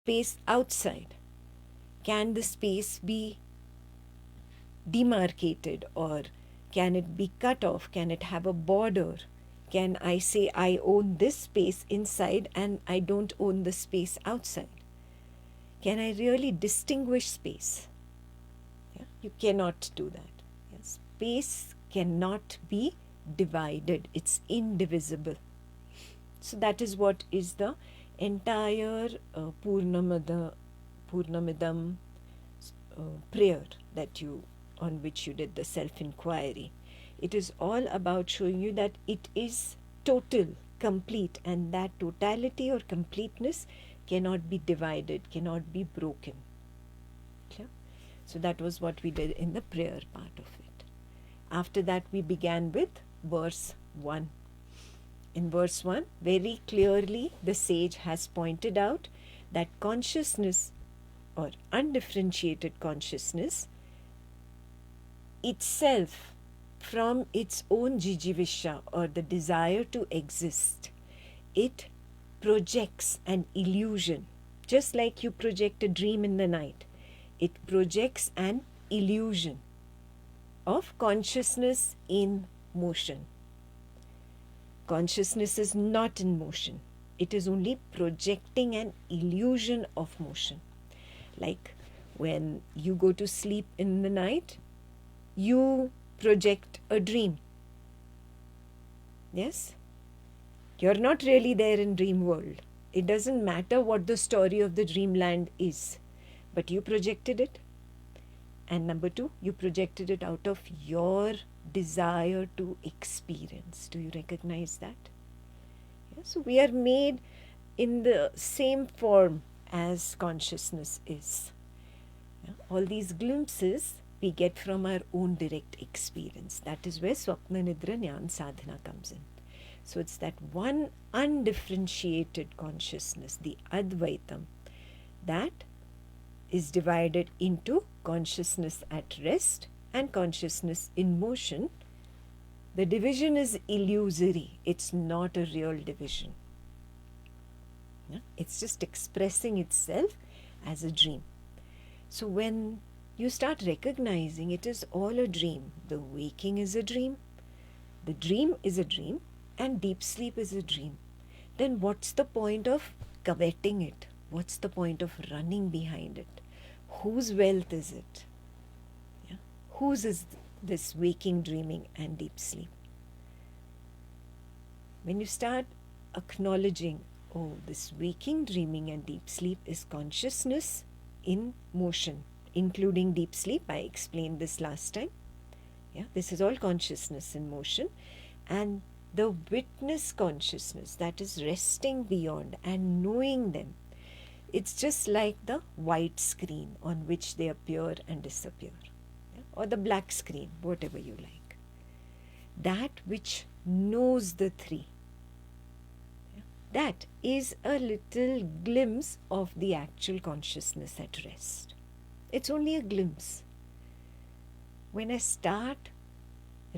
space outside? Can the space be demarcated, or can it be cut off? Can it have a border? Can I say I own this space inside and I don't own the space outside? Can I really distinguish space? Yeah? You cannot do that. Yeah? Space cannot be divided. It's indivisible. So that is what is the entire Purnamidam prayer that on which you did the self-inquiry. It is all about showing you that it is total, complete, and that totality or completeness cannot be divided, cannot be broken. Clear? So that was what we did in the prayer part of it. After that, we began with verse 1. In verse 1, very clearly the sage has pointed out that consciousness or undifferentiated consciousness itself, from its own jijivisha or the desire to exist, it projects an illusion. Just like you project a dream in the night, it projects an illusion of consciousness in motion. Consciousness is not in motion. It is only projecting an illusion of motion. Like when you go to sleep in the night, you project a dream. Yes? You're not really there in dream world. It doesn't matter what the story of the dreamland is, but you projected it. And number 2, you projected it out of your desire to experience. Do you recognize that? Yeah? So we are made in the same form as consciousness is. Yeah? All these glimpses we get from our own direct experience. That is where Swapna Nidra Jnana Sadhana comes in. So it's that one undifferentiated consciousness, the Advaitam, that is divided into consciousness at rest and consciousness in motion. The division is illusory. It's not a real division. Yeah? It's just expressing itself as a dream. So when you start recognizing it is all a dream, the waking is a dream, the dream is a dream, and deep sleep is a dream, then what's the point of coveting it? What's the point of running behind it? Whose wealth is it? Yeah? Whose is this waking, dreaming, and deep sleep? When you start acknowledging, oh, this waking, dreaming, and deep sleep is consciousness in motion, including deep sleep. I explained this last time. Yeah, this is all consciousness in motion. And the witness consciousness that is resting beyond and knowing them, it's just like the white screen on which they appear and disappear. Yeah? Or the black screen, whatever you like. That which knows the three. Yeah? That is a little glimpse of the actual consciousness at rest. It's only a glimpse. When I start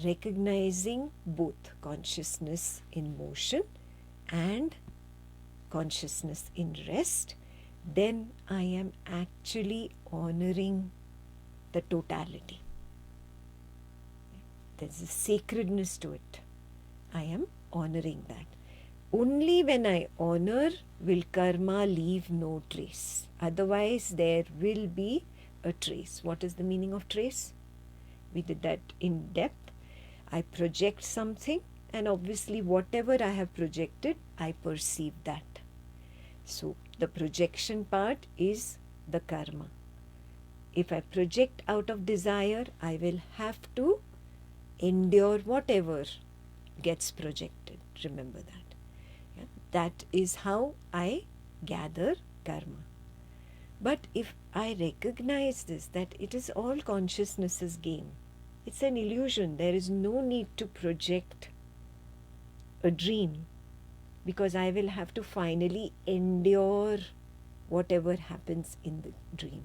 recognizing both consciousness in motion and consciousness in rest, then I am actually honoring the totality. There's a sacredness to it. I am honoring that. Only when I honor will karma leave no trace. Otherwise, there will be a trace. What is the meaning of trace? We did that in depth. I project something, and obviously whatever I have projected, I perceive that. So the projection part is the karma. If I project out of desire, I will have to endure whatever gets projected. Remember that. Yeah? That is how I gather karma. But if I recognize this, that it is all consciousness's game, it's an illusion. There is no need to project a dream, because I will have to finally endure whatever happens in the dream.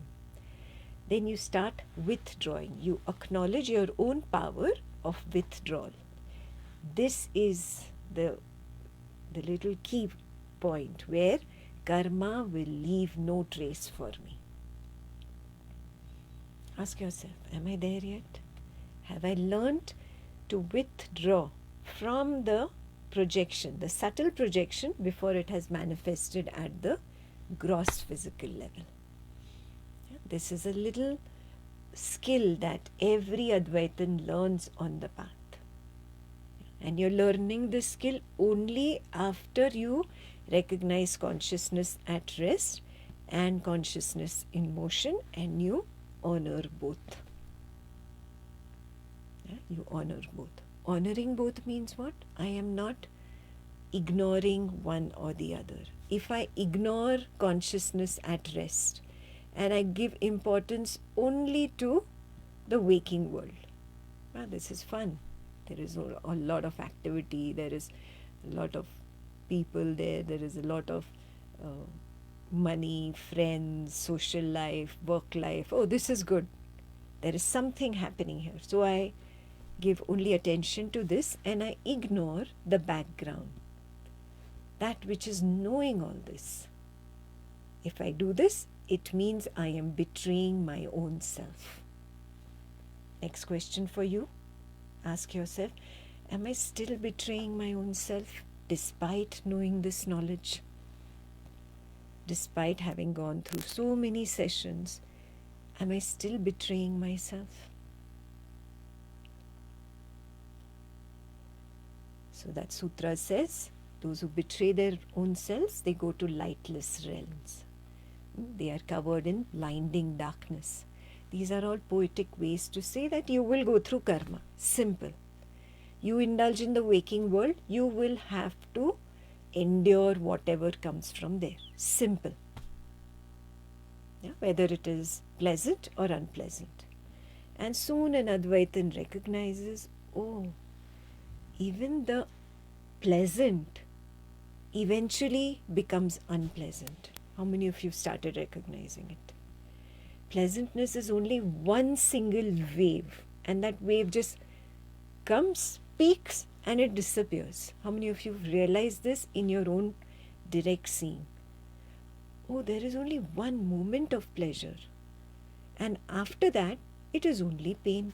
Then you start withdrawing. You acknowledge your own power of withdrawal. This is the little key point where karma will leave no trace for me. Ask yourself, am I there yet? Have I learnt to withdraw from the projection, the subtle projection, before it has manifested at the gross physical level? This is a little skill that every Advaitan learns on the path. And you're learning this skill only after you recognize consciousness at rest and consciousness in motion, and you honor both. You honor both. Honoring both means what? I am not ignoring one or the other. If I ignore consciousness at rest and I give importance only to the waking world, this is fun. There is a lot of activity, there is a lot of people there is a lot of money, friends, social life, work life. Oh, this is good. There is something happening here. So I give only attention to this and I ignore the background, that which is knowing all this. If I do this, it means I am betraying my own self. Next question for you. Ask yourself, am I still betraying my own self despite knowing this knowledge? Despite having gone through so many sessions, am I still betraying myself? So that sutra says, those who betray their own selves, they go to lightless realms. They are covered in blinding darkness. These are all poetic ways to say that you will go through karma. Simple. You indulge in the waking world, you will have to endure whatever comes from there. Simple. Whether it is pleasant or unpleasant. And soon an Advaitan recognizes, oh, even the pleasant eventually becomes unpleasant. How many of you started recognizing it? Pleasantness is only one single wave, and that wave just comes, peaks, and it disappears. How many of you realize this in your own direct seeing? Oh, there is only one moment of pleasure, and after that, it is only pain.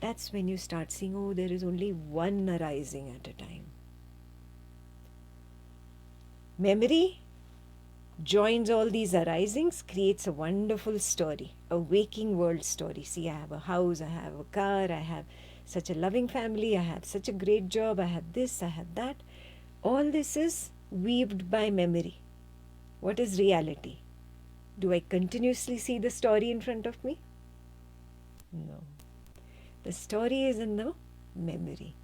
That's when you start seeing, oh, there is only one arising at a time. Memory joins all these arisings, creates a wonderful story, a waking world story. See, I have a house, I have a car, I have such a loving family, I have such a great job, I have this, I have that. All this is weaved by memory. What is reality? Do I continuously see the story in front of me? No. The story is in the memory.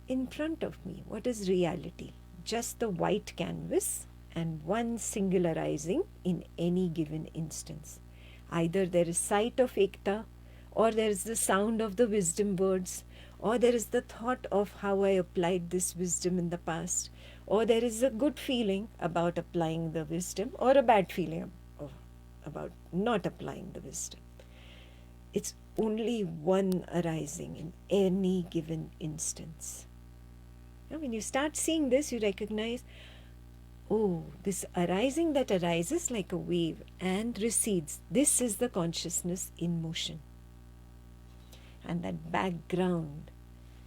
In front of me, what is reality? Just the white canvas and one single arising in any given instance. Either there is sight of Ekta, or there is the sound of the wisdom words, or there is the thought of how I applied this wisdom in the past, or there is a good feeling about applying the wisdom, or a bad feeling about not applying the wisdom. It's only one arising in any given instance. Now, when you start seeing this, you recognize, oh, this arising that arises like a wave and recedes, this is the consciousness in motion. And that background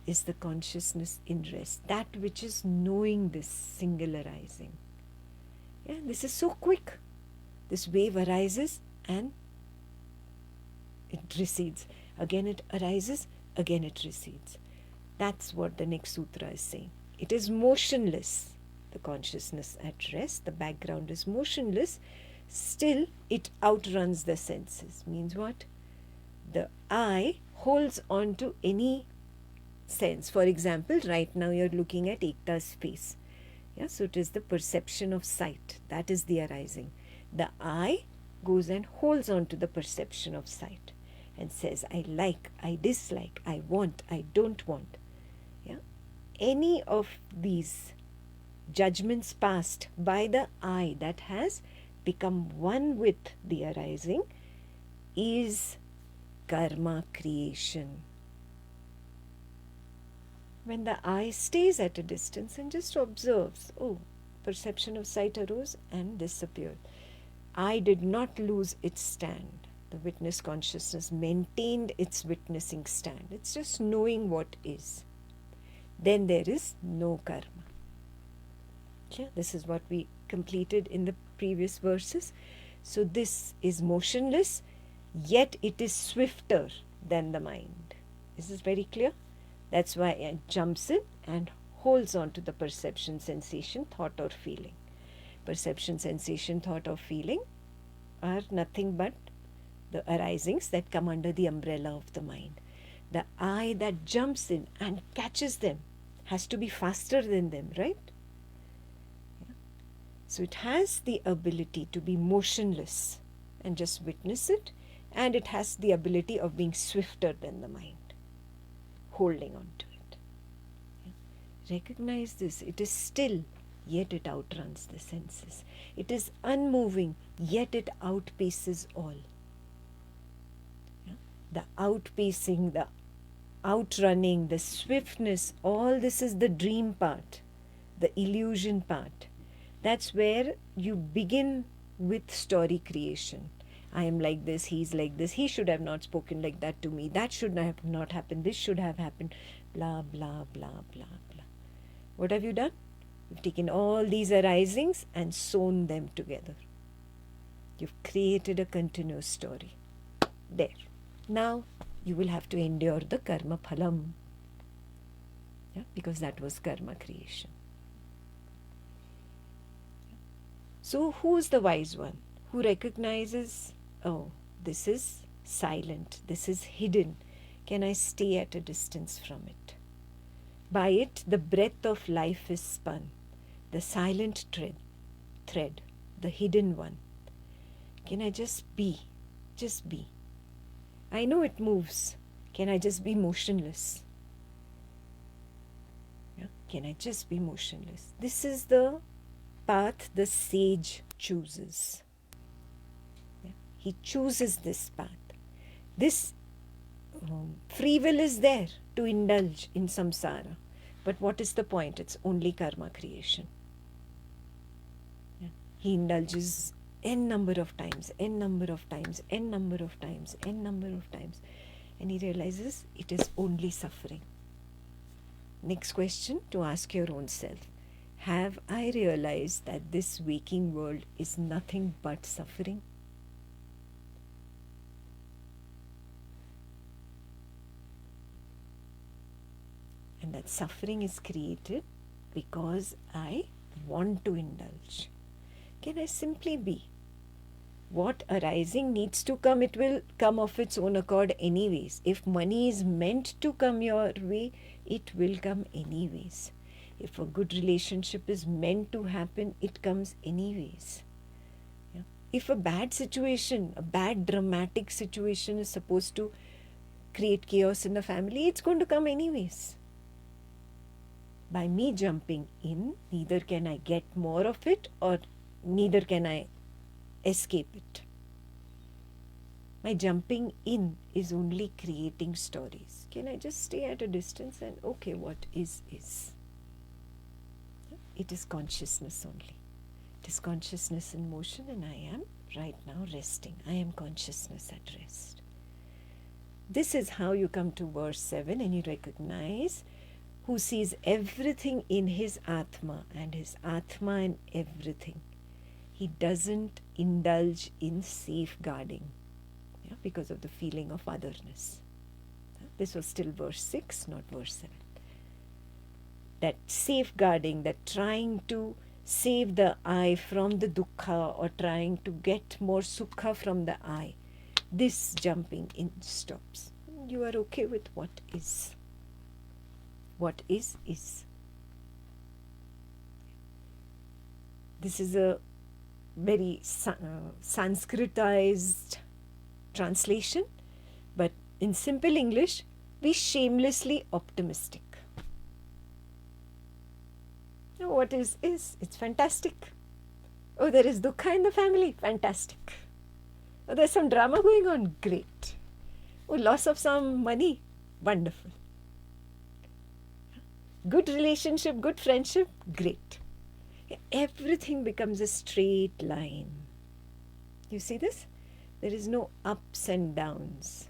is the consciousness in rest, that which is knowing this single arising. This is so quick. This wave arises and it recedes. Again it arises, again it recedes. That's what the next sutra is saying. It is motionless. The consciousness at rest, the background is motionless, still it outruns the senses. Means what? The eye holds on to any sense. For example, right now you're looking at Ekta's face. So it is the perception of sight. That is the arising. The eye goes and holds on to the perception of sight and says, I like, I dislike, I want, I don't want. Any of these judgments passed by the eye that has become one with the arising is karma creation. When the eye stays at a distance and just observes, oh, perception of sight arose and disappeared. I did not lose its stand. The witness consciousness maintained its witnessing stand. It's just knowing what is. Then there is no karma. Okay? This is what we completed in the previous verses. So this is motionless, yet it is swifter than the mind. Is this very clear? That's why it jumps in and holds on to the perception, sensation, thought or feeling. Perception, sensation, thought or feeling are nothing but the arisings that come under the umbrella of the mind. The I that jumps in and catches them has to be faster than them, right? Yeah. So it has the ability to be motionless and just witness it, and it has the ability of being swifter than the mind, holding on to it. Yeah. Recognize this. It is still, yet it outruns the senses. It is unmoving, yet it outpaces all. Yeah? The outpacing, the outrunning, the swiftness, all this is the dream part, the illusion part. That's where you begin with story creation. I am like this, he's like this, he should have not spoken like that to me, that should have not happened, this should have happened, blah, blah, blah, blah, blah. What have you done? You've taken all these arisings and sewn them together. You've created a continuous story. There. Now you will have to endure the karma phalam. Yeah? Because that was karma creation. So who's the wise one? Who recognizes, oh, this is silent, this is hidden. Can I stay at a distance from it? By it, the breath of life is spun, the silent thread, the hidden one. Can I just be? Just be. I know it moves. Can I just be motionless? Yeah? Can I just be motionless? This is the path the sage chooses. Yeah? He chooses this path. This free will is there to indulge in samsara. But what is the point? It's only karma creation. Yeah. He indulges n number of times, n number of times, n number of times, n number of times. And he realizes it is only suffering. Next question to ask your own self. Have I realized that this waking world is nothing but suffering? And that suffering is created because I want to indulge. Can I simply be? What arising needs to come, it will come of its own accord anyways. If money is meant to come your way, it will come anyways. If a good relationship is meant to happen, it comes anyways. Yeah? If a bad situation, a bad dramatic situation is supposed to create chaos in the family, it's going to come anyways. By me jumping in, neither can I get more of it or neither can I escape it. My jumping in is only creating stories. Can I just stay at a distance and okay, what is? It is consciousness only. It is consciousness in motion, and I am right now resting. I am consciousness at rest. This is how you come to verse 7 and you recognize who sees everything in his Atma and his Atma in everything. He doesn't indulge in safeguarding because of the feeling of otherness. This was still verse 6, not verse 7. That safeguarding, that trying to save the I from the dukkha or trying to get more sukha from the I, this jumping in stops. You are okay with what is. What is. This is a very Sanskritized translation, but in simple English, be shamelessly optimistic. Now, what is? It's fantastic. Oh, there is dukkha in the family? Fantastic. Oh, there's some drama going on? Great. Oh, loss of some money? Wonderful. Good relationship, good friendship? Great. Everything becomes a straight line. You see this? There is no ups and downs.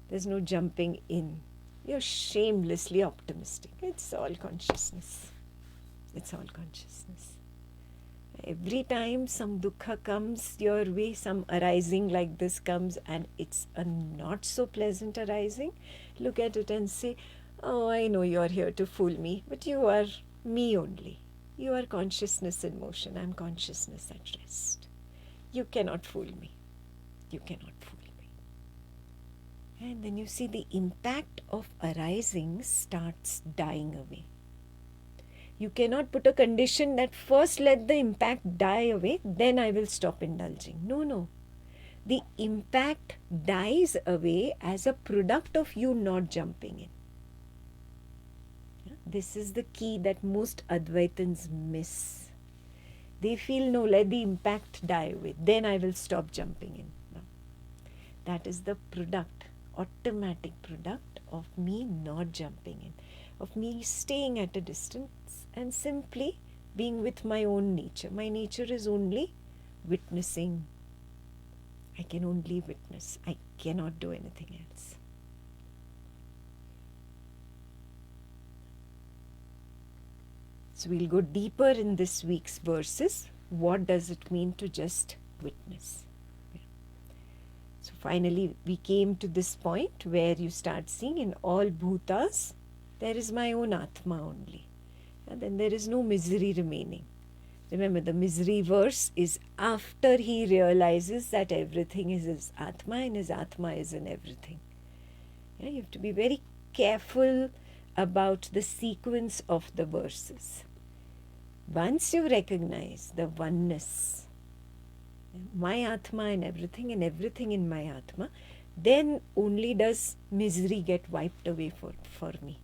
There's no jumping in. You're shamelessly optimistic. It's all consciousness. It's all consciousness. Every time some dukkha comes your way, some arising like this comes, and it's a not so pleasant arising, look at it and say, oh, I know you're here to fool me, but you are me only. You are consciousness in motion. I'm consciousness at rest. You cannot fool me. You cannot fool me. And then you see the impact of arising starts dying away. You cannot put a condition that first let the impact die away, then I will stop indulging. No. The impact dies away as a product of you not jumping in. This is the key that most Advaitans miss. They feel, no, let the impact die away, then I will stop jumping in. No. That is the product, automatic product of me not jumping in, of me staying at a distance and simply being with my own nature. My nature is only witnessing. I can only witness. I cannot do anything else. So we'll go deeper in this week's verses. What does it mean to just witness? So finally we came to this point where you start seeing in all bhutas, there is my own Atma only. And then there is no misery remaining. Remember, the misery verse is after he realizes that everything is his Atma and his Atma is in everything. You have to be very careful about the sequence of the verses. Once you recognize the oneness, my Atma and everything in my Atma, then only does misery get wiped away for me.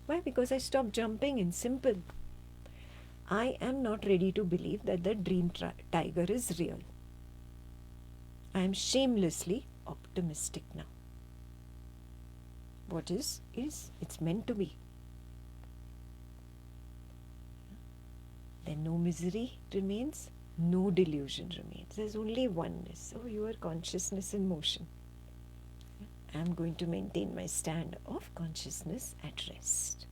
Why? Because I stop jumping in. Simple. I am not ready to believe that the dream tiger is real. I am shamelessly optimistic now. What is, it's meant to be. Then no misery remains, no delusion remains. There's only oneness. Oh, you are consciousness in motion. I am going to maintain my stand of consciousness at rest.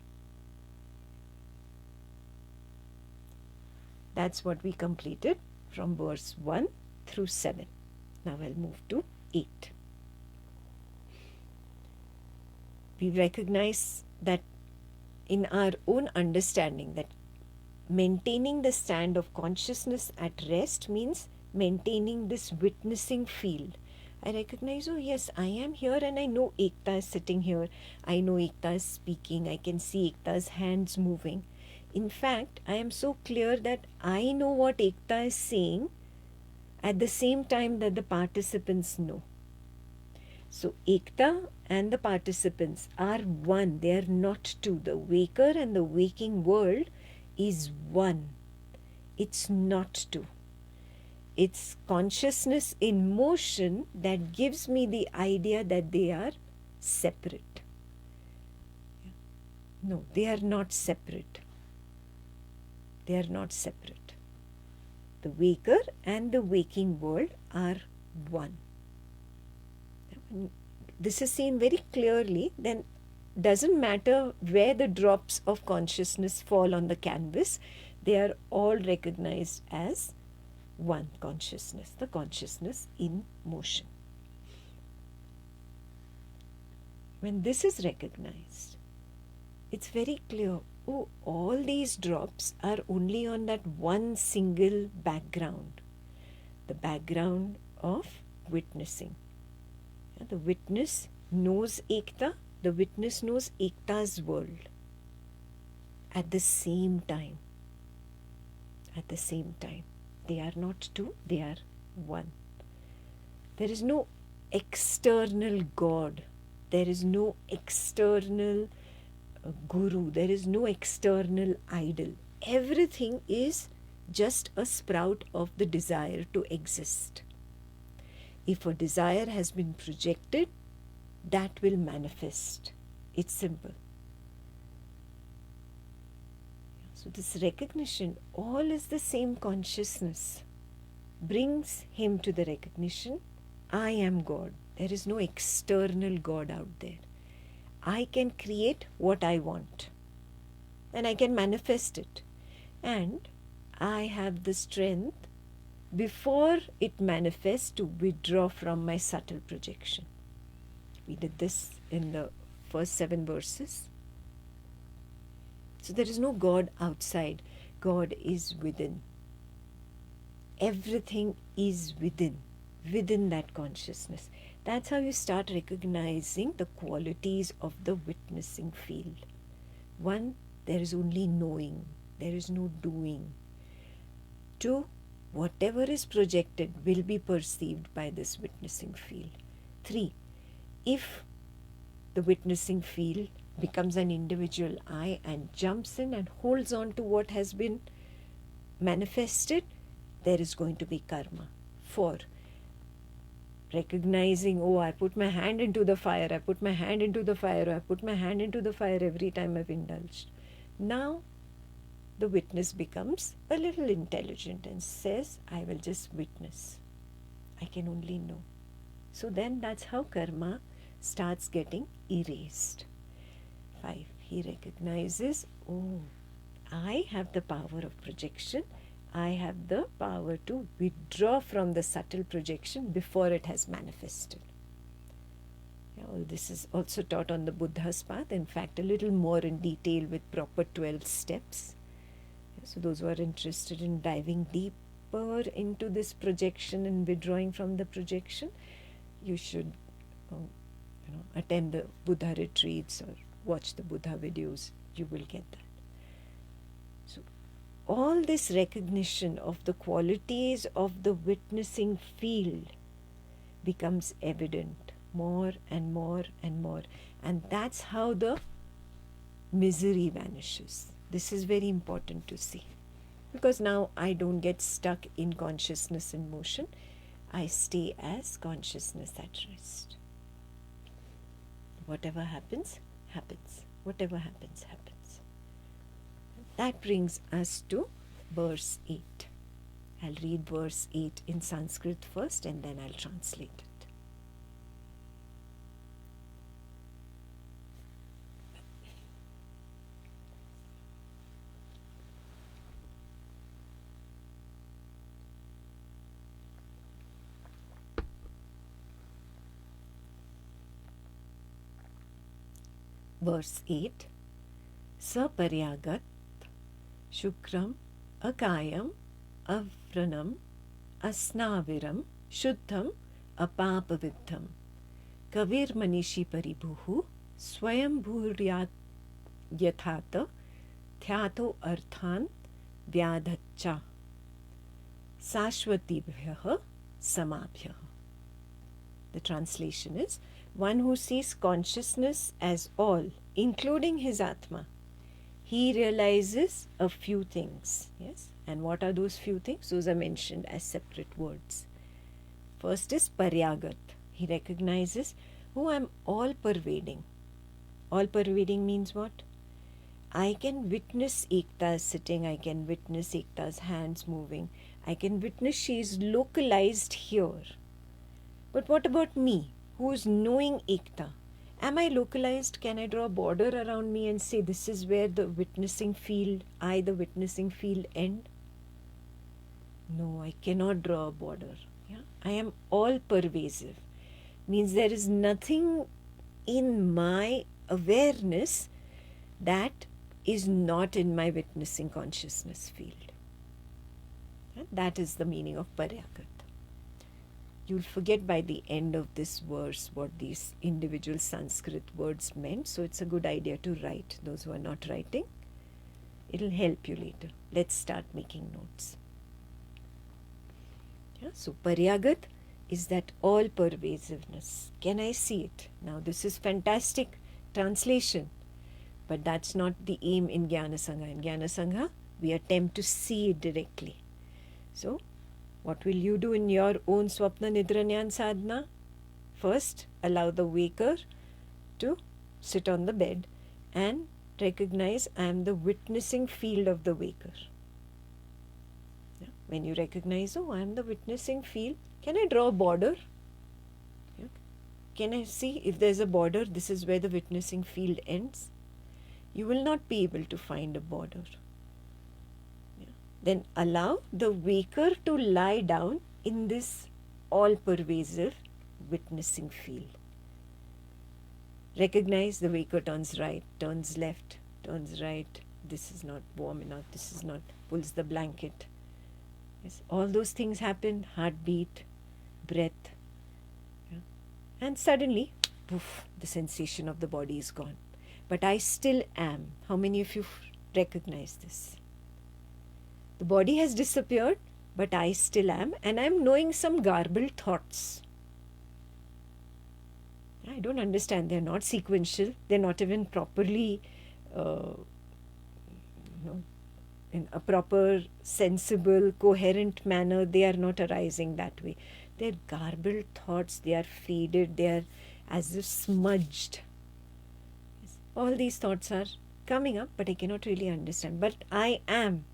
That's what we completed from verse 1 through 7. Now I'll move to 8. We recognize that in our own understanding that maintaining the stand of consciousness at rest means maintaining this witnessing field. I recognize, oh yes, I am here and I know Ekta is sitting here. I know Ekta is speaking. I can see Ekta's hands moving. In fact, I am so clear that I know what Ekta is saying at the same time that the participants know. So Ekta and the participants are one. They are not two. The waker and the waking world is one. It's not two. It's consciousness in motion that gives me the idea that they are separate. No, they are not separate. They are not separate. The waker and the waking world are one. When this is seen very clearly, then doesn't matter where the drops of consciousness fall on the canvas, they are all recognized as one consciousness, the consciousness in motion. When this is recognized, it's very clear, oh, all these drops are only on that one single background, the background of witnessing. The witness knows Ekta, the witness knows Ekta's world at the same time. At the same time. They are not two, they are one. There is no external God. There is no external guru. There is no external idol. Everything is just a sprout of the desire to exist. If a desire has been projected, that will manifest. It's simple. So this recognition, all is the same consciousness, brings him to the recognition, I am God. There is no external God out there. I can create what I want and I can manifest it. And I have the strength before it manifests to withdraw from my subtle projection. We did this in the first 7 verses. So there is no God outside. God is within. Everything is within that consciousness. That's how you start recognizing the qualities of the witnessing field. 1, there is only knowing. There is no doing. 2, whatever is projected will be perceived by this witnessing field. 3, if the witnessing field becomes an individual I and jumps in and holds on to what has been manifested, there is going to be karma. 4, recognizing, oh, I put my hand into the fire, I put my hand into the fire, I put my hand into the fire every time I've indulged. Now the witness becomes a little intelligent and says, I will just witness. I can only know. So then that's how karma starts getting erased. 5, he recognizes, oh, I have the power of projection. I have the power to withdraw from the subtle projection before it has manifested. All this is also taught on the Buddha's path, in fact a little more in detail with proper 12 steps. So those who are interested in diving deeper into this projection and withdrawing from the projection, you should attend the Buddha retreats or watch the Buddha videos. You will get that. So all this recognition of the qualities of the witnessing field becomes evident more and more and more. And that's how the misery vanishes. This is very important to see. Because now I don't get stuck in consciousness in motion. I stay as consciousness at rest. Whatever happens, happens. Whatever happens, happens. That brings us to verse 8. I'll read verse 8 in Sanskrit first and then I'll translate it. Verse 8. Saparyagat Shukram Akayam Avranam Asnaviram Shuddham Apapaviddham Kavir Manishi Paribhuhu Swayam Bhuryat Yathata Thyato Arthan Vyadhacha Sashvatibhyaha Samabhyaha. The translation is, one who sees consciousness as all, including his Atma, he realizes a few things. Yes? And what are those few things? Those are mentioned as separate words. First is Paryagat. He recognizes, oh, I'm all-pervading. All-pervading means what? I can witness Ekta sitting, I can witness Ekta's hands moving, I can witness she is localized here. But what about me, who is knowing Ekta? Am I localized? Can I draw a border around me and say this is where the witnessing field, the witnessing field end? No, I cannot draw a border. Yeah? I am all pervasive. Means there is nothing in my awareness that is not in my witnessing consciousness field. And that is the meaning of Paryagat. You'll forget by the end of this verse what these individual Sanskrit words meant, so it's a good idea to write. Those who are not writing, it'll help you later. Let's start making notes. Yeah, so Paryagat is that all pervasiveness. Can I see it? Now this is fantastic translation, but that's not the aim in Jnana Sangha. In Jnana Sangha, we attempt to see it directly. So, what will you do in your own Swapna Nidra Jnana Sadhana? First, allow the waker to sit on the bed and recognize I am the witnessing field of the waker. Yeah. When you recognize, oh, I am the witnessing field, can I draw a border? Yeah. Can I see if there's a border, this is where the witnessing field ends? You will not be able to find a border. Yeah. Then allow the waker to lie down in this all-pervasive witnessing field. Recognize the waker turns right, turns left, turns right. This is not warm enough, this is not, pulls the blanket. Yes, all those things happen, heartbeat, breath. Yeah. And suddenly, poof, the sensation of the body is gone. But I still am. How many of you recognize this? The body has disappeared, but I still am, and I'm knowing some garbled thoughts. I don't understand. They're not sequential. They're not even properly, in a proper, sensible, coherent manner. They are not arising that way. They're garbled thoughts. They are faded. They are as if smudged. All these thoughts are coming up, but I cannot really understand. But I am.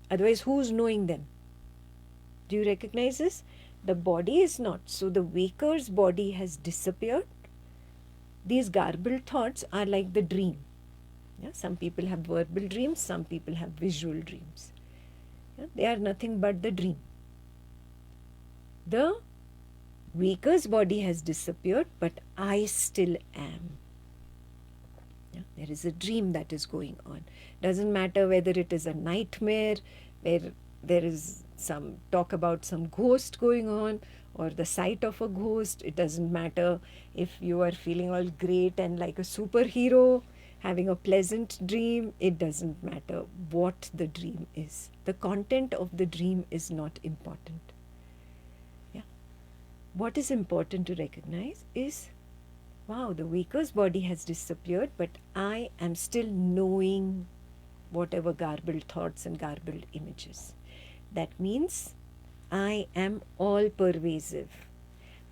Otherwise, who's knowing them? Do you recognize this? The body is not. So the waker's body has disappeared. These garbled thoughts are like the dream. Yeah? Some people have verbal dreams, some people have visual dreams. Yeah? They are nothing but the dream. The waker's body has disappeared, but I still am. Yeah? There is a dream that is going on. Doesn't matter whether it is a nightmare, where there is some talk about some ghost going on, or the sight of a ghost. It doesn't matter if you are feeling all great and like a superhero, having a pleasant dream. It doesn't matter what the dream is. The content of the dream is not important. Yeah. What is important to recognize is, wow, the waker's body has disappeared, but I am still knowing whatever garbled thoughts and garbled images. That means I am all pervasive.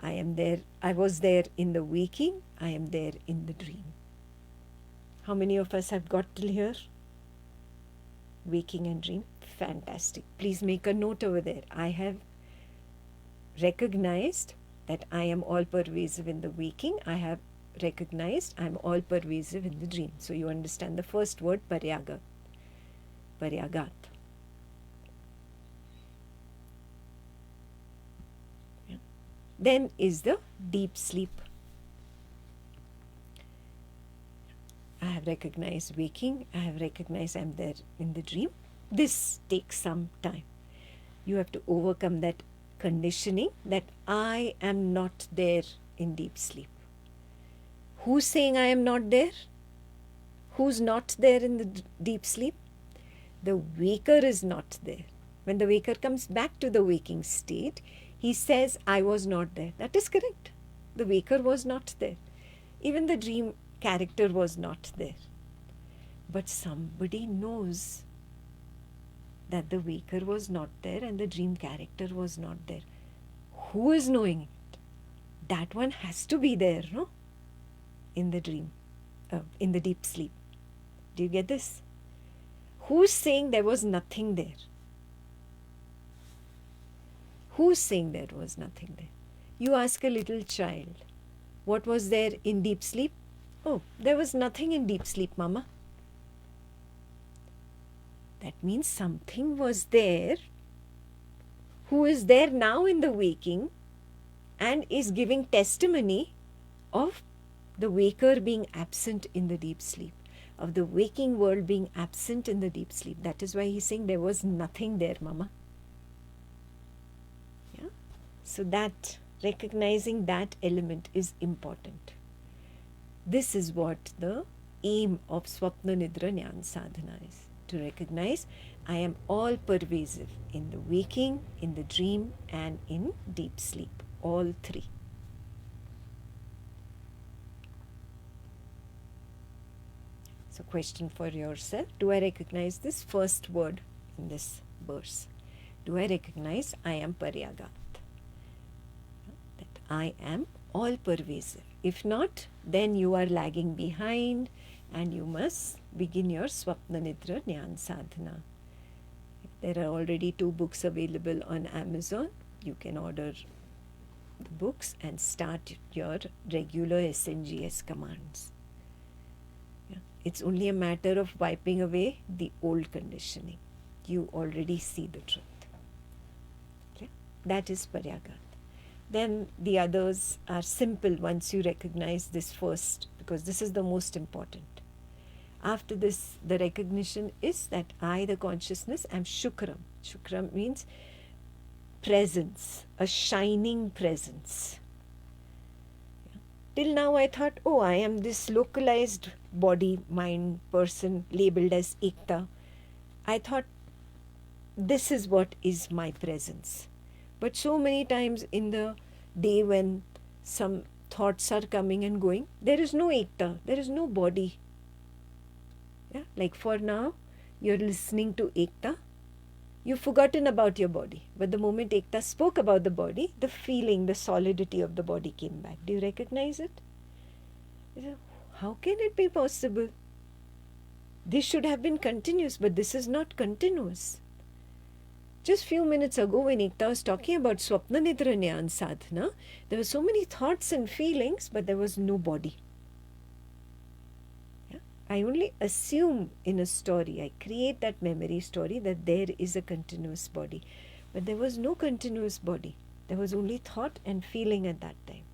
I am there. I was there in the waking. I am there in the dream. How many of us have got till here? Waking and dream. Fantastic. Please make a note over there. I have recognized that I am all pervasive in the waking. I have recognized I am all pervasive in the dream. So you understand the first word, paryagat. Paryagat. Then is the deep sleep. I have recognized waking. I have recognized I am there in the dream. This takes some time. You have to overcome that conditioning that I am not there in deep sleep. Who's saying I am not there? Who's not there in the deep sleep? The waker is not there. When the waker comes back to the waking state, he says, I was not there. That is correct. The waker was not there. Even the dream character was not there. But somebody knows that the waker was not there and the dream character was not there. Who is knowing it? That one has to be there, no? In the dream, in the deep sleep. Do you get this? Who's saying there was nothing there? Who's saying there was nothing there? You ask a little child, what was there in deep sleep? Oh, there was nothing in deep sleep, Mama. That means something was there who is there now in the waking and is giving testimony of the waker being absent in the deep sleep, of the waking world being absent in the deep sleep. That is why he's saying there was nothing there, Mama. Yeah? So that, recognizing that element is important. This is what the aim of Swapna Nidra Jnana Sadhana is. To recognize I am all pervasive in the waking, in the dream and in deep sleep. All three. So question for yourself. Do I recognize this first word in this verse? Do I recognize I am Paryagat? That I am all pervasive. If not, then you are lagging behind and you must begin your Swapna Nidra Jnana Sadhana. There are already 2 books available on Amazon. You can order the books and start your regular SNGS commands. Yeah. It's only a matter of wiping away the old conditioning. You already see the truth. Okay? That is Paryagat. Then the others are simple once you recognize this first, because this is the most important. After this, the recognition is that I, the consciousness, am Shukram. Shukram means presence, a shining presence. Yeah. Till now I thought, oh, I am this localized body, mind, person labeled as Ekta. I thought this is what is my presence. But so many times in the day when some thoughts are coming and going, there is no Ekta, there is no body. Yeah? Like for now, you're listening to Ekta, you've forgotten about your body. But the moment Ekta spoke about the body, the feeling, the solidity of the body came back. Do you recognize it? How can it be possible? This should have been continuous, but this is not continuous. Just few minutes ago when Ekta was talking about Swapna Nidra Jnana Sadhana, there were so many thoughts and feelings, but there was no body. Yeah? I only assume in a story, I create that memory story that there is a continuous body. But there was no continuous body. There was only thought and feeling at that time.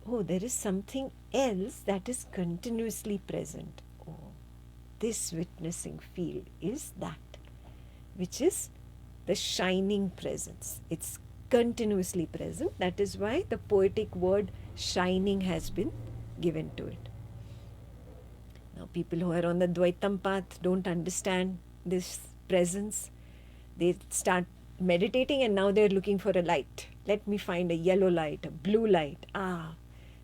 Oh, there is something else that is continuously present. Oh, this witnessing field is that, which is the shining presence. It's continuously present. That is why the poetic word shining has been given to it. Now, people who are on the Advaitam path don't understand this presence. They start meditating and now they're looking for a light. Let me find a yellow light, a blue light.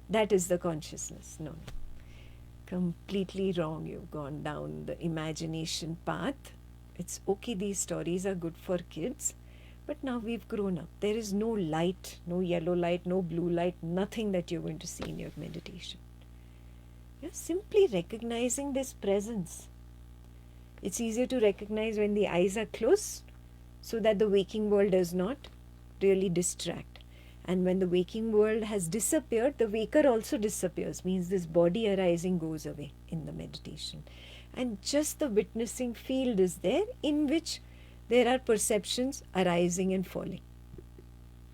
That is the consciousness. No. Completely wrong. You've gone down the imagination path. It's okay, these stories are good for kids, but now we've grown up. There is no light, no yellow light, no blue light, nothing that you're going to see in your meditation. You're simply recognizing this presence. It's easier to recognize when the eyes are closed so that the waking world does not really distract. And when the waking world has disappeared, the waker also disappears, means this body arising goes away in the meditation. And just the witnessing field is there in which there are perceptions arising and falling.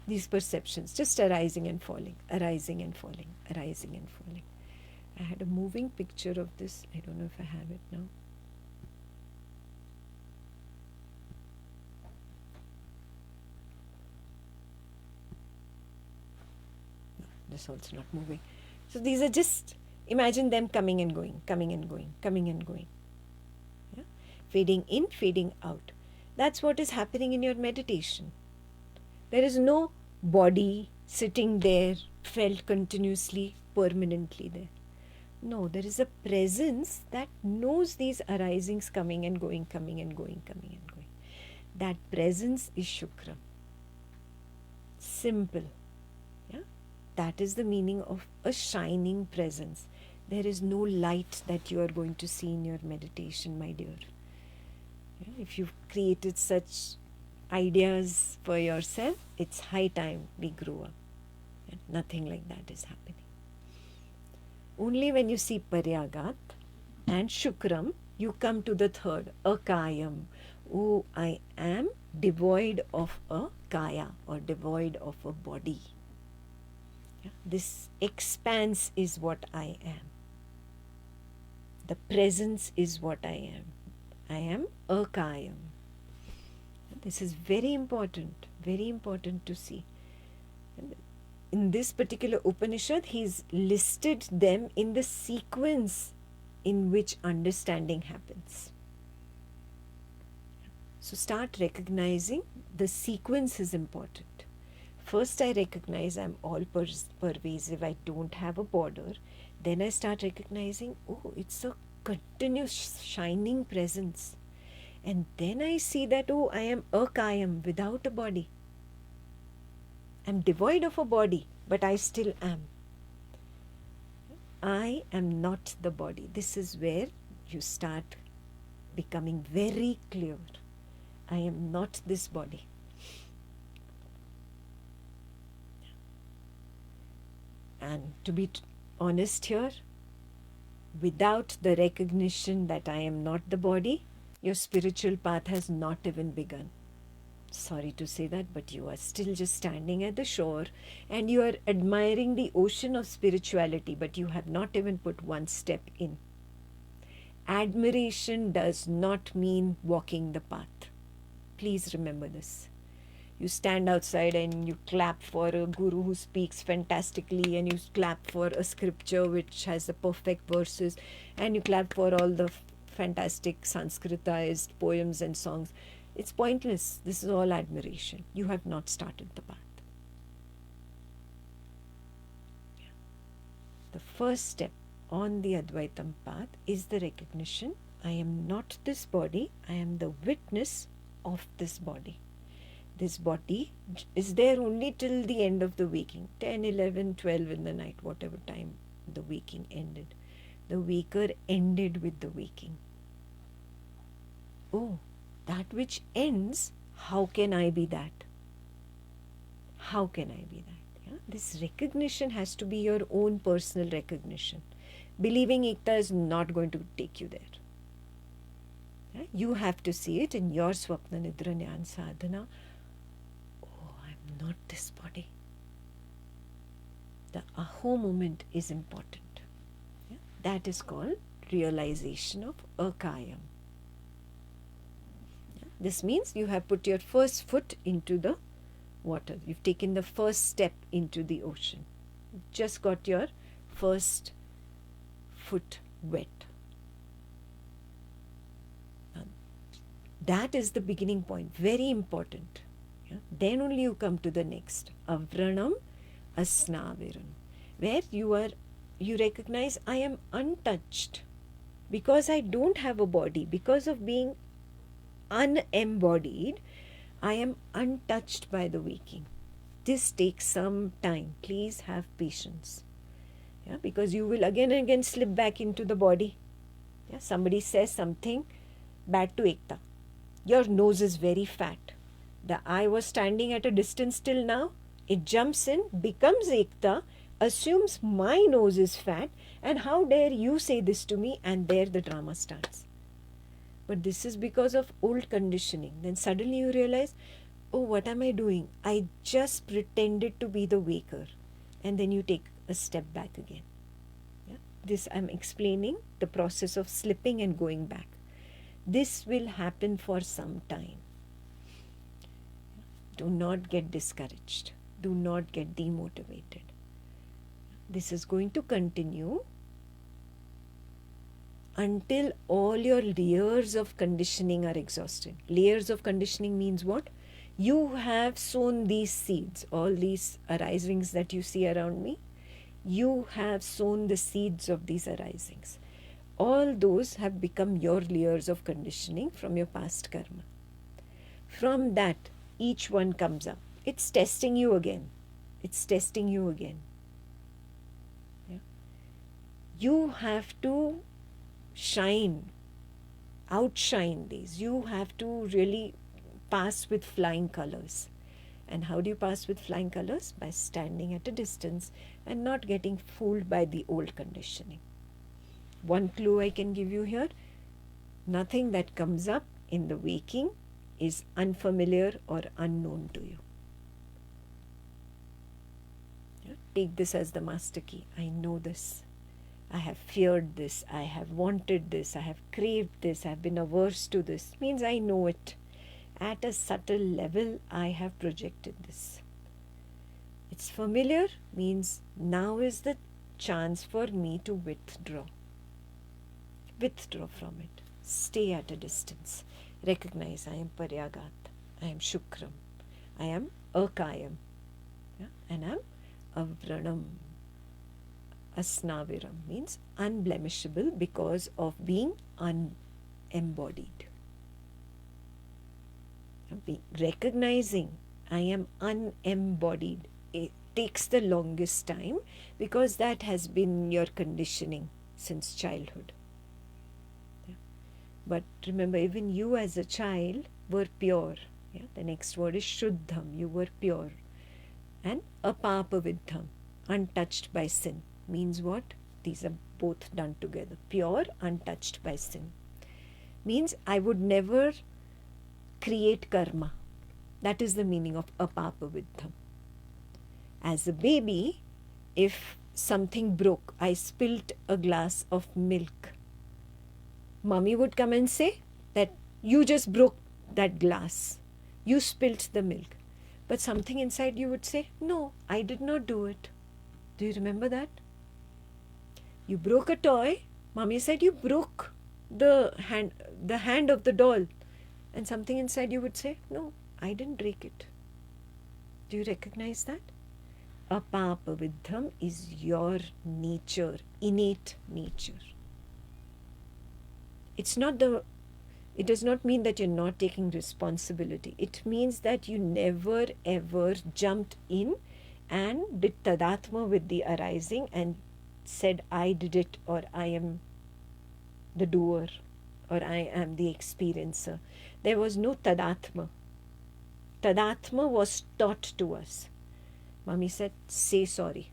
These perceptions just arising and falling, arising and falling, arising and falling. I had a moving picture of this. I don't know if I have it now. No, this also not moving. So these are just, imagine them coming and going, coming and going, coming and going. Yeah? Fading in, fading out. That's what is happening in your meditation. There is no body sitting there, felt continuously, permanently there. No, there is a presence that knows these arisings coming and going, coming and going, coming and going. That presence is Shukra. Simple. Yeah? That is the meaning of a shining presence. There is no light that you are going to see in your meditation, my dear. Yeah? If you've created such ideas for yourself, it's high time we grow up. And nothing like that is happening. Only when you see Paryagat and Shukram, you come to the third, Akayam. Oh, I am devoid of a kaya or devoid of a body. Yeah? This expanse is what I am. The presence is what I am. I am Akayam. This is very important to see. In this particular Upanishad, he's listed them in the sequence in which understanding happens. So start recognizing the sequence is important. First I recognize I'm all pervasive, I don't have a border. Then I start recognizing, oh, it's a continuous shining presence. And then I see that, oh, I am Akayam, without a body. I'm devoid of a body, but I still am. I am not the body. This is where you start becoming very clear. I am not this body. And to be honest here, without the recognition that I am not the body, your spiritual path has not even begun. Sorry to say that, but you are still just standing at the shore and you are admiring the ocean of spirituality, but you have not even put one step in. Admiration does not mean walking the path. Please remember this. You stand outside and you clap for a guru who speaks fantastically, and you clap for a scripture which has the perfect verses, and you clap for all the fantastic Sanskritized poems and songs. It's pointless. This is all admiration. You have not started the path. The first step on the Advaitam path is the recognition, I am not this body, I am the witness of this body. This body is there only till the end of the waking, 10, 11, 12 in the night, whatever time the waking ended. The waker ended with the waking. Oh, that which ends, how can I be that? How can I be that? Yeah? This recognition has to be your own personal recognition. Believing Ekta is not going to take you there. Yeah? You have to see it in your Swapna Nidra Jnana Sadhana. Oh, I'm not this body. The aho moment is important. Yeah? That is called realization of akayam. This means you have put your first foot into the water. You've taken the first step into the ocean. You've just got your first foot wet. That is the beginning point. Very important. Yeah? Then only you come to the next. Avranam asnaviram. Where you recognize I am untouched. Because I don't have a body. Because of being unembodied, I am untouched by the waking. This takes some time. Please have patience. Yeah, because you will again and again slip back into the body. Yeah, somebody says something bad to Ekta. Your nose is very fat. The eye was standing at a distance till now. It jumps in, becomes Ekta, assumes my nose is fat, and how dare you say this to me? And there the drama starts. But this is because of old conditioning. Then suddenly you realize, oh, what am I doing? I just pretended to be the waker. And then you take a step back again. Yeah? This I'm explaining the process of slipping and going back. This will happen for some time. Do not get discouraged. Do not get demotivated. This is going to continue until all your layers of conditioning are exhausted. Layers of conditioning means what? You have sown these seeds, all these arisings that you see around me. You have sown the seeds of these arisings. All those have become your layers of conditioning from your past karma. From that, each one comes up. It's testing you again. It's testing you again. Yeah? You have to shine, outshine these. You have to really pass with flying colors. And how do you pass with flying colors? By standing at a distance and not getting fooled by the old conditioning. One clue I can give you here, nothing that comes up in the waking is unfamiliar or unknown to you. Yeah? Take this as the master key. I know this. I have feared this, I have wanted this, I have craved this, I have been averse to this. Means I know it. At a subtle level, I have projected this. It's familiar, means now is the chance for me to withdraw. Withdraw from it. Stay at a distance. Recognize I am Paryagat, I am Shukram, I am Akayam, yeah? And I am Avranam. Asnaviram means unblemishable because of being unembodied. Recognizing I am unembodied, it takes the longest time because that has been your conditioning since childhood. But remember, even you as a child were pure. Yeah? The next word is Shuddham. You were pure. And Apapavidham, untouched by sin. Means what? These are both done together. Pure, untouched by sin. Means I would never create karma. That is the meaning of Apapavidham. As a baby, if something broke, I spilt a glass of milk, Mommy would come and say that you just broke that glass. You spilt the milk. But something inside you would say, no, I did not do it. Do you remember that? You broke a toy. Mommy said you broke the hand of the doll. And something inside you would say, no, I didn't break it. Do you recognize that? Apapavidham is your nature, innate nature. It does not mean that you're not taking responsibility. It means that you never ever jumped in and did tadatma with the arising and said, I did it, or I am the doer, or I am the experiencer. There was no tadatma. Tadatma was taught to us. Mommy said, say sorry.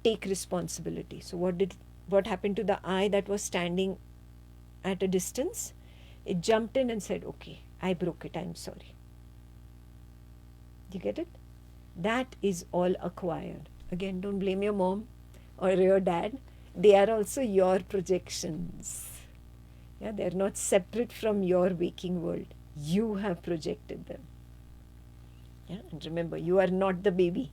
Take responsibility. So what happened to the I that was standing at a distance? It jumped in and said, okay, I broke it, I'm sorry. You get it? That is all acquired. Again, don't blame your mom or your dad. They are also your projections. Yeah, they're not separate from your waking world. You have projected them. Yeah, and remember, you are not the baby.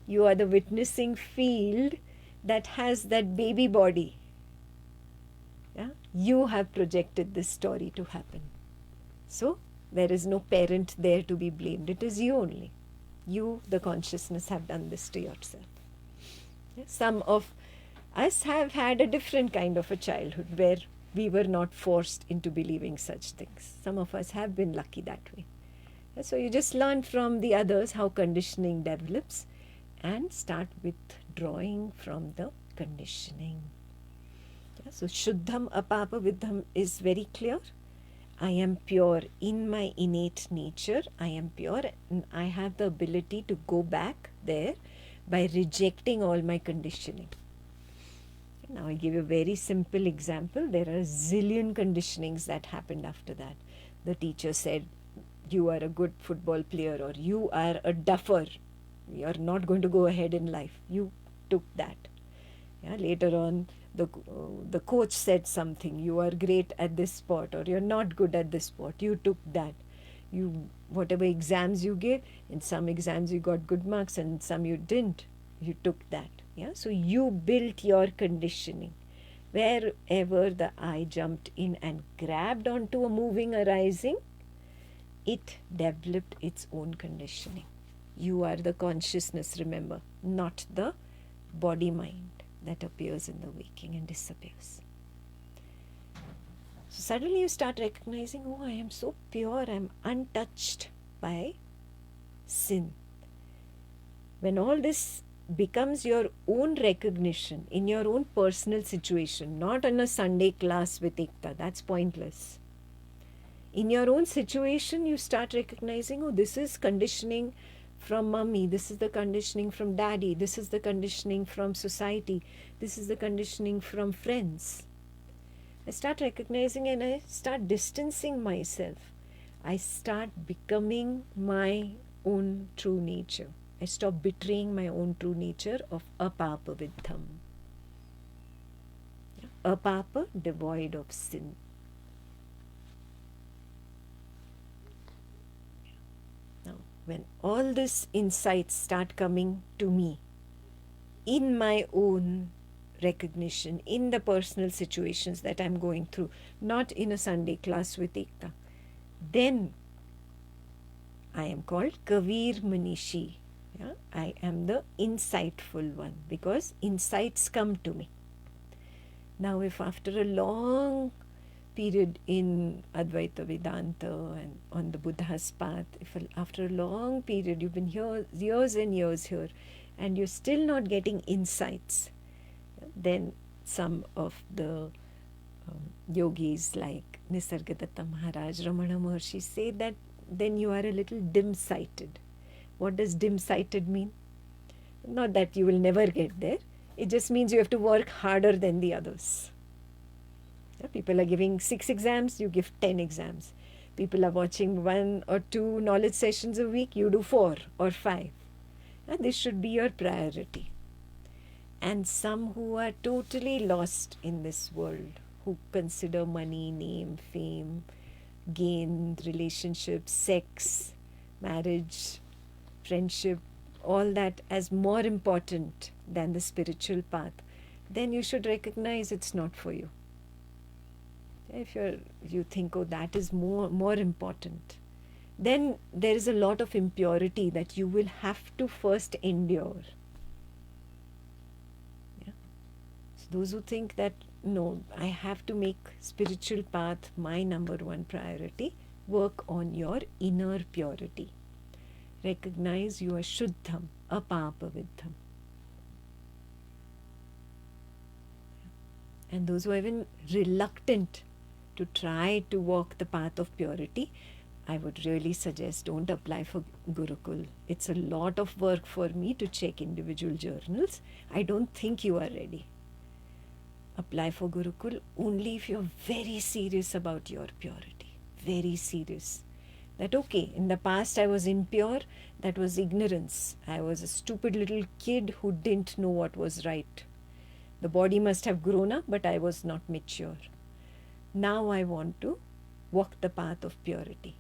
You are the witnessing field that has that baby body. Yeah? You have projected this story to happen. So, there is no parent there to be blamed. It is you only. You, the consciousness, have done this to yourself. Yeah? Some of us have had a different kind of a childhood where we were not forced into believing such things. Some of us have been lucky that way. Yeah? So, you just learn from the others how conditioning develops and start withdrawing from the conditioning. So Shuddham Apapavidham is very clear. I am pure in my innate nature. I am pure and I have the ability to go back there by rejecting all my conditioning. Now I give you a very simple example. There are a zillion conditionings that happened after that. The teacher said, you are a good football player, or you are a duffer. You are not going to go ahead in life. You took that. Yeah, later on, the coach said something, you are great at this sport, or you're not good at this sport. You took that. You, whatever exams you gave, in some exams you got good marks and some you didn't. You took that. Yeah, so you built your conditioning. Wherever the I jumped in and grabbed onto a moving arising, it developed its own conditioning. You are the consciousness, remember, not the body mind that appears in the waking and disappears. So suddenly you start recognizing, oh, I am so pure, I am untouched by sin. When all this becomes your own recognition in your own personal situation, not in a Sunday class with Ekta, that's pointless. In your own situation, you start recognizing, oh, this is conditioning from mommy, this is the conditioning from daddy, this is the conditioning from society, this is the conditioning from friends. I start recognizing and I start distancing myself. I start becoming my own true nature. I stop betraying my own true nature of apapavidham. Apapa, devoid of sin. When all these insights start coming to me in my own recognition, in the personal situations that I'm going through, not in a Sunday class with Ekta, then I am called Kavir Manishi. Yeah? I am the insightful one because insights come to me. Now, if after a long period in Advaita Vedanta and on the Buddha's path, if after a long period you've been here years and years here and you're still not getting insights, then some of the Yogis like Nisargadatta Maharaj, Ramana Maharshi say that then you are a little dim-sighted. What does dim-sighted mean? Not that you will never get there. It just means you have to work harder than the others. Yeah, people are giving 6 exams, you give 10 exams. People are watching 1 or 2 knowledge sessions a week, you do 4 or 5. And this should be your priority. And some who are totally lost in this world, who consider money, name, fame, gain, relationships, sex, marriage, friendship, all that as more important than the spiritual path, then you should recognize it's not for you. If you think, oh, that is more important, then there is a lot of impurity that you will have to first endure. Yeah? So those who think that, no, I have to make spiritual path my number one priority, work on your inner purity. Recognize you are Shuddham, Apapavidham. And those who are even reluctant to try to walk the path of purity, I would really suggest don't apply for Gurukul. It's a lot of work for me to check individual journals. I don't think you are ready. Apply for Gurukul only if you're very serious about your purity. Very serious. That okay, in the past I was impure, that was ignorance. I was a stupid little kid who didn't know what was right. The body must have grown up, but I was not mature. Now I want to walk the path of purity.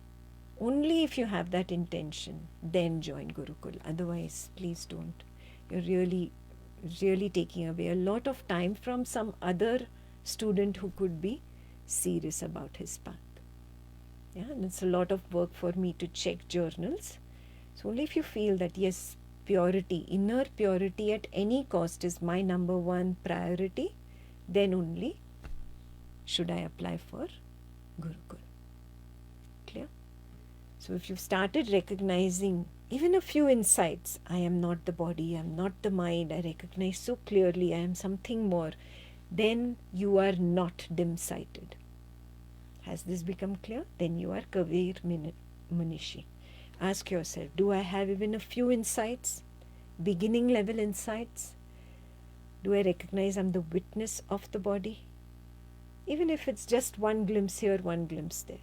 Only if you have that intention, then join Gurukul. Otherwise, please don't. You're really taking away a lot of time from some other student who could be serious about his path. Yeah, and it's a lot of work for me to check journals. So only if you feel that yes, purity, inner purity at any cost is my number one priority, then only should I apply for Gurukul. Clear? So if you've started recognizing even a few insights, I am not the body, I am not the mind, I recognize so clearly I am something more, then you are not dim-sighted. Has this become clear? Then you are Kavir Munishi. Ask yourself, do I have even a few insights? Beginning level insights? Do I recognize I'm the witness of the body? Even if it's just one glimpse here, one glimpse there.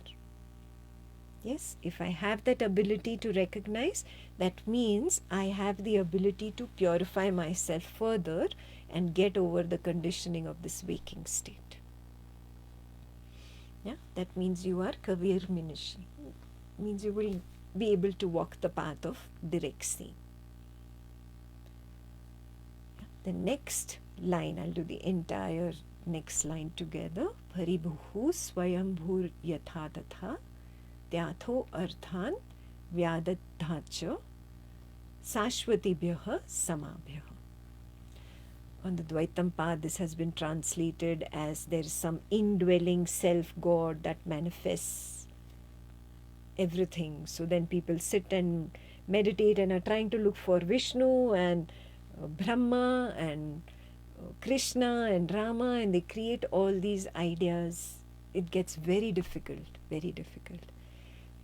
Yes, if I have that ability to recognize, that means I have the ability to purify myself further and get over the conditioning of this waking state. Yeah, that means you are Kavir Minishi. Means you will be able to walk the path of direct seeing. The next line, I'll do the entire next line together. Paribhuhu swayambhur yatha tatha tyatho arthan vyadadhacha sashvatibhyaha samabhyaha. On the Advaitam path, this has been translated as there is some indwelling self-God that manifests everything. So then people sit and meditate and are trying to look for Vishnu and Brahma and Krishna and Rama, and they create all these ideas. It gets very difficult, very difficult.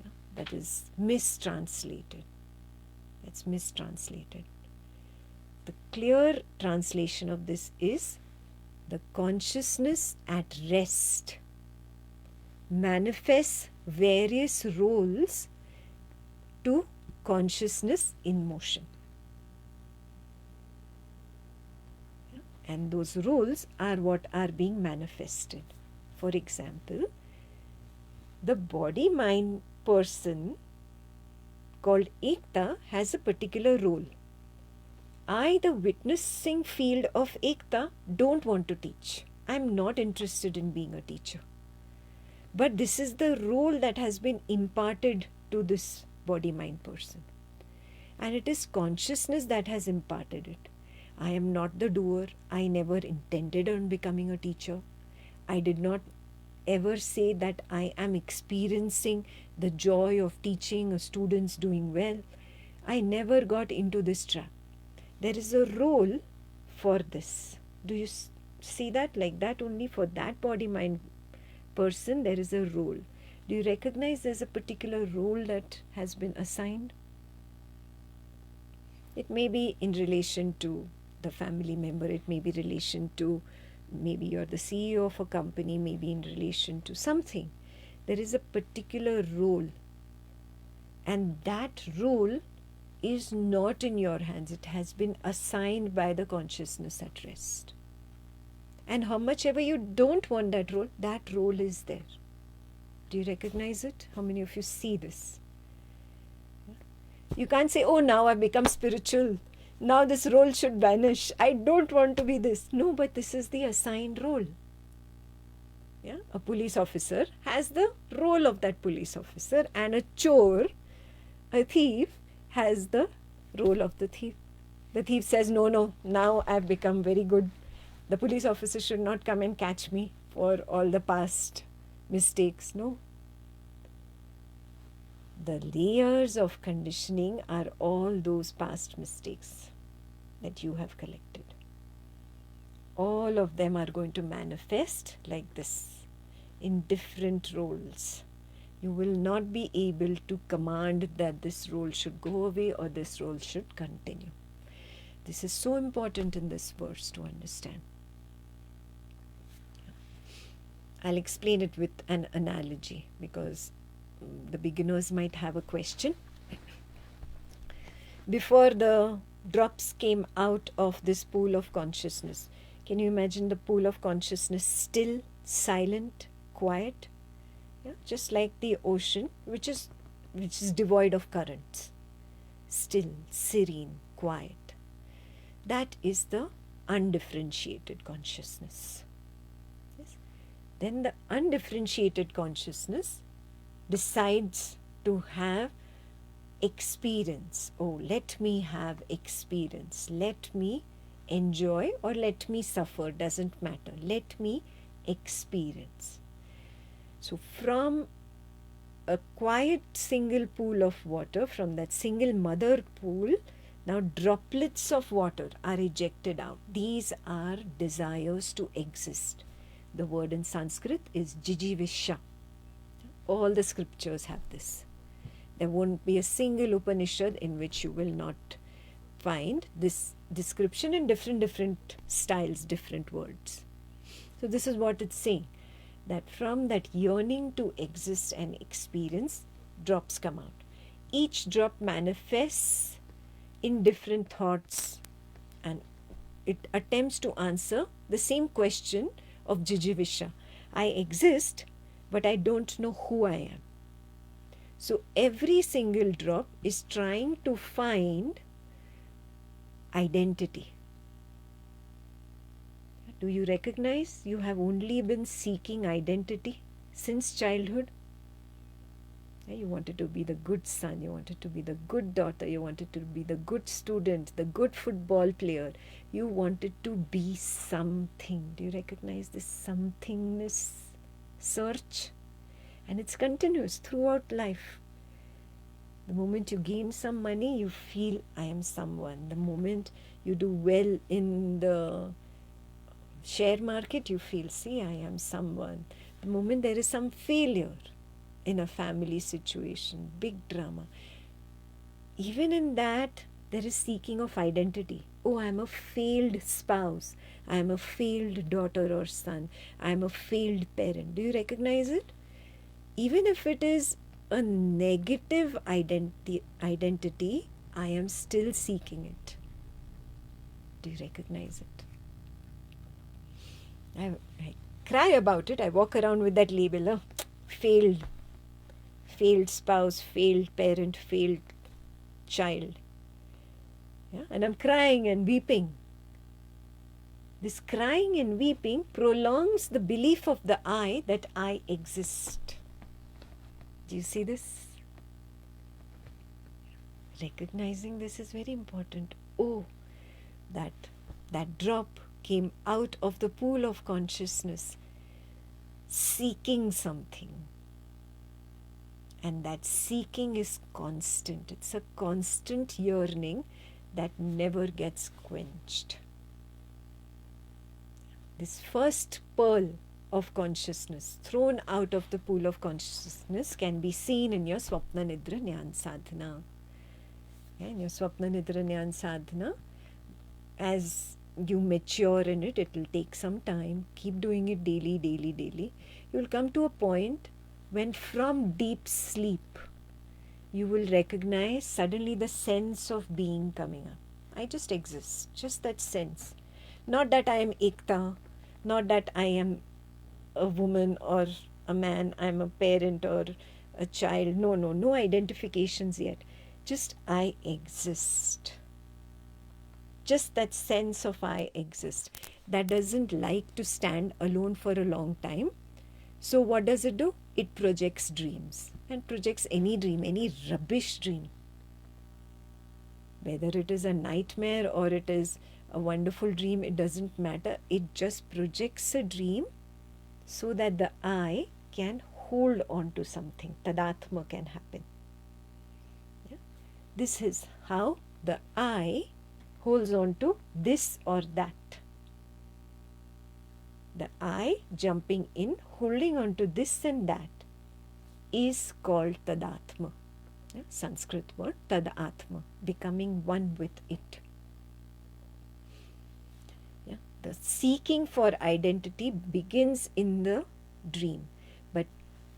Yeah, that is mistranslated. It's mistranslated. The clear translation of this is the consciousness at rest manifests various roles to consciousness in motion. And those roles are what are being manifested. For example, the body-mind person called Ekta has a particular role. I, the witnessing field of Ekta, don't want to teach. I'm not interested in being a teacher. But this is the role that has been imparted to this body-mind person. And it is consciousness that has imparted it. I am not the doer. I never intended on becoming a teacher. I did not ever say that I am experiencing the joy of teaching or students doing well. I never got into this trap. There is a role for this. Do you see that like that only? For that body mind person, there is a role. Do you recognize there's a particular role that has been assigned? It may be in relation to the family member, it may be relation to, maybe you're the CEO of a company, maybe in relation to something. There is a particular role, and that role is not in your hands. It has been assigned by the consciousness at rest. And how much ever you don't want that role is there. Do you recognize it? How many of you see this? You can't say, oh, now I've become spiritual. Now this role should vanish. I don't want to be this. No, but this is the assigned role. Yeah? A police officer has the role of that police officer, and a chore, a thief, has the role of the thief. The thief says, no, now I've become very good. The police officer should not come and catch me for all the past mistakes. No. The layers of conditioning are all those past mistakes that you have collected. All of them are going to manifest like this in different roles. You will not be able to command that this role should go away or this role should continue. This is so important in this verse to understand. I'll explain it with an analogy because the beginners might have a question. Before the drops came out of this pool of consciousness, can you imagine the pool of consciousness still, silent, quiet? Yeah? Just like the ocean, which is devoid of currents. Still, serene, quiet. That is the undifferentiated consciousness. Yes? Then the undifferentiated consciousness decides to have experience. Oh, let me have experience. Let me enjoy or let me suffer. Doesn't matter. Let me experience. So from a quiet single pool of water, from that single mother pool, now droplets of water are ejected out. These are desires to exist. The word in Sanskrit is jijivisha. All the scriptures have this. There won't be a single Upanishad in which you will not find this description in different styles, different words. So this is what it's saying, that from that yearning to exist and experience, drops come out. Each drop manifests in different thoughts, and it attempts to answer the same question of jijivisha. I exist, but I don't know who I am. So every single drop is trying to find identity. Do you recognize you have only been seeking identity since childhood? You wanted to be the good son, you wanted to be the good daughter, you wanted to be the good student, the good football player. You wanted to be something. Do you recognize this somethingness search? And it's continuous throughout life. The moment you gain some money, you feel I am someone. The moment you do well in the share market, you feel, see, I am someone. The moment there is some failure in a family situation, big drama, even in that there is seeking of identity. Oh, I am a failed spouse. I am a failed daughter or son. I am a failed parent. Do you recognize it? Even if it is a negative identity, I am still seeking it. Do you recognize it? I cry about it. I walk around with that label, failed spouse, failed parent, failed child. Yeah? And I'm crying and weeping. This crying and weeping prolongs the belief of the I that I exist. Do you see this? Recognizing this is very important. Oh, that drop came out of the pool of consciousness, seeking something. And that seeking is constant. It's a constant yearning that never gets quenched. This first pearl of consciousness thrown out of the pool of consciousness can be seen in your Swapna Nidra Jnana Sadhana. In your Swapna Nidra Jnana Sadhana, as you mature in it, it will take some time. Keep doing it daily, daily, daily. You will come to a point when from deep sleep, you will recognize suddenly the sense of being coming up. I just exist, just that sense. Not that I am Ekta, not that I am a woman or a man, I am a parent or a child. No identifications yet. Just I exist. Just that sense of I exist. That doesn't like to stand alone for a long time. So what does it do? It projects dreams, and projects any dream, any rubbish dream. Whether it is a nightmare or it is a wonderful dream, it doesn't matter. It just projects a dream so that the I can hold on to something. Tadatma can happen. Yeah? This is how the I holds on to this or that. The I jumping in, holding on to this and that, is called Tadatma. Yeah? Sanskrit word Tadatma, becoming one with it. Yeah? The seeking for identity begins in the dream. But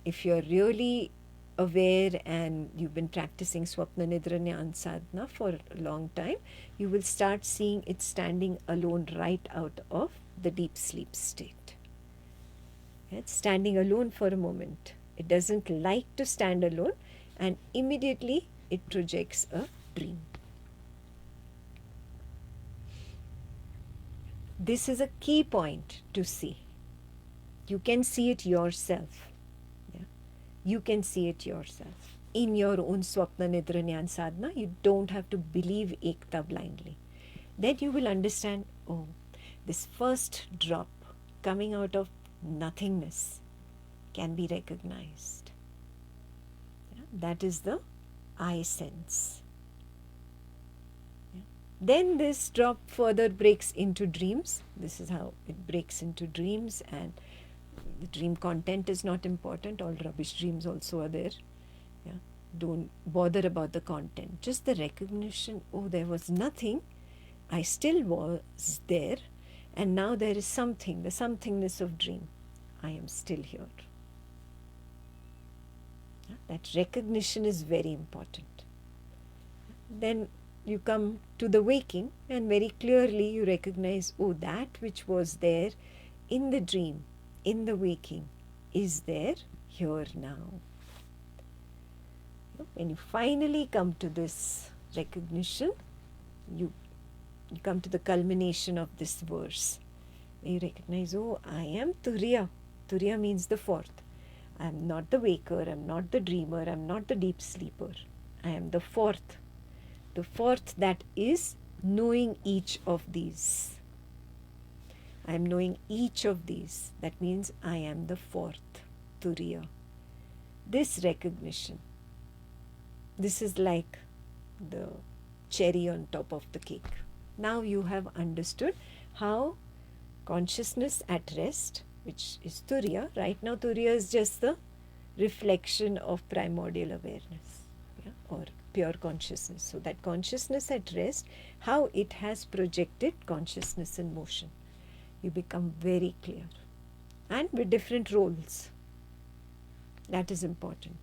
if you're really aware and you've been practicing Swapna Nidra Jnana Sadhana for a long time, you will start seeing it standing alone right out of the deep sleep state. It's standing alone for a moment. It doesn't like to stand alone, and immediately it projects a dream. This is a key point to see. You can see it yourself. Yeah? You can see it yourself. In your own Swapna Nidra Jnana Sadhana, you don't have to believe Ekta blindly. Then you will understand, oh, this first drop coming out of nothingness can be recognized. Yeah? That is the I sense. Yeah? Then this drop further breaks into dreams. This is how it breaks into dreams, and the dream content is not important. All rubbish dreams also are there. Yeah? Don't bother about the content. Just the recognition, oh, there was nothing. I still was there, and now there is something, the somethingness of dream. I am still here. That recognition is very important. Then you come to the waking, and very clearly you recognize, oh, that which was there in the dream, in the waking, is there here now. When you finally come to this recognition, you come to the culmination of this verse. You recognize, oh, I am Turiya. Turiya means the fourth. I am not the waker, I am not the dreamer, I am not the deep sleeper. I am the fourth. The fourth that is knowing each of these. I am knowing each of these. That means I am the fourth, Turiya. This recognition, this is like the cherry on top of the cake. Now you have understood how consciousness at rest, which is Turiya. Right now Turiya is just the reflection of primordial awareness, yeah, or pure consciousness. So that consciousness at rest, how it has projected consciousness in motion. You become very clear. And with different roles. That is important.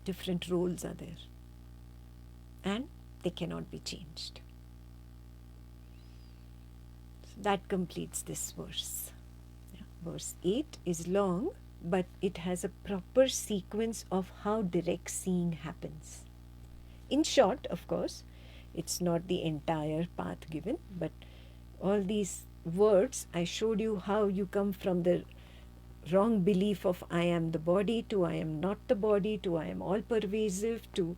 Different roles are there. And they cannot be changed. So that completes this verse. Yeah. Verse 8 is long, but it has a proper sequence of how direct seeing happens. In short, of course, it's not the entire path given, but all these words, I showed you how you come from the wrong belief of I am the body to I am not the body to I am all pervasive to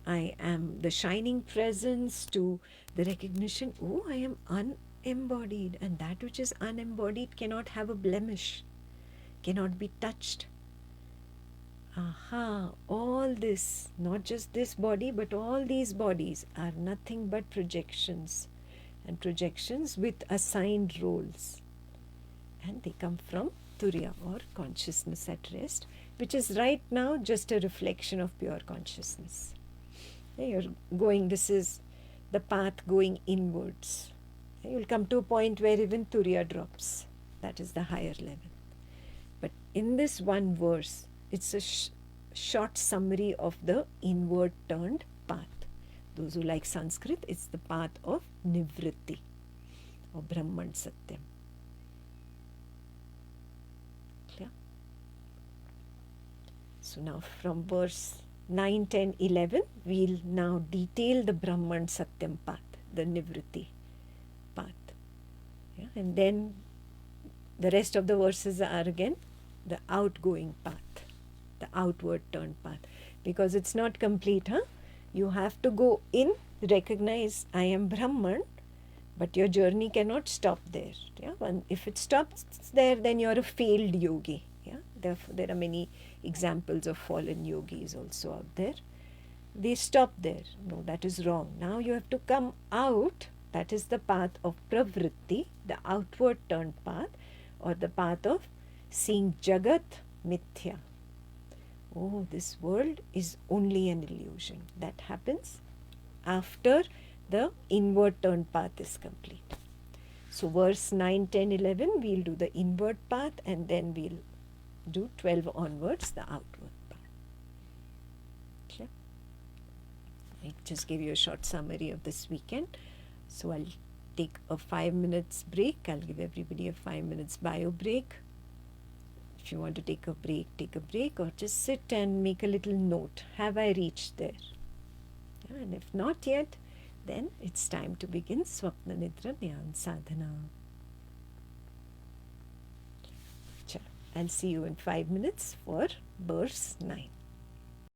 I am the shining presence to the recognition, oh, I am unembodied, and that which is unembodied cannot have a blemish, cannot be touched. Aha, all this, not just this body, but all these bodies are nothing but projections. and projections with assigned roles. And they come from Turiya, or consciousness at rest, which is right now just a reflection of pure consciousness. You're going, this is the path going inwards. You'll come to a point where even Turiya drops. That is the higher level. But in this one verse, it's a short summary of the inward turned path. Those who like Sanskrit, it's the path of Nivritti, or Brahman Satyam. Clear? So now from verse 9, 10, 11, we'll now detail the Brahman Satyam path, the Nivritti path. Yeah? And then the rest of the verses are again the outgoing path, the outward turned path. Because it's not complete, huh? You have to go in, recognize I am Brahman, but your journey cannot stop there. Yeah? And if it stops there, then you're a failed yogi. Yeah? Therefore, there are many examples of fallen yogis also out there. They stop there. No, that is wrong. Now you have to come out. That is the path of pravritti, the outward turned path, or the path of seeing Jagat Mithya. Oh, this world is only an illusion. That happens after the inward turned path is complete. So verse 9, 10, 11, we'll do the inward path, and then we'll do 12 onwards, the outward path. Okay. I just gave you a short summary of this weekend. So I'll take a 5 minutes break. I'll give everybody a 5 minutes bio break. If you want to take a break, or just sit and make a little note. Have I reached there? Yeah, and if not yet, then it's time to begin Swapna Nidra Dhyan Sadhana. I'll see you in 5 minutes for verse 9.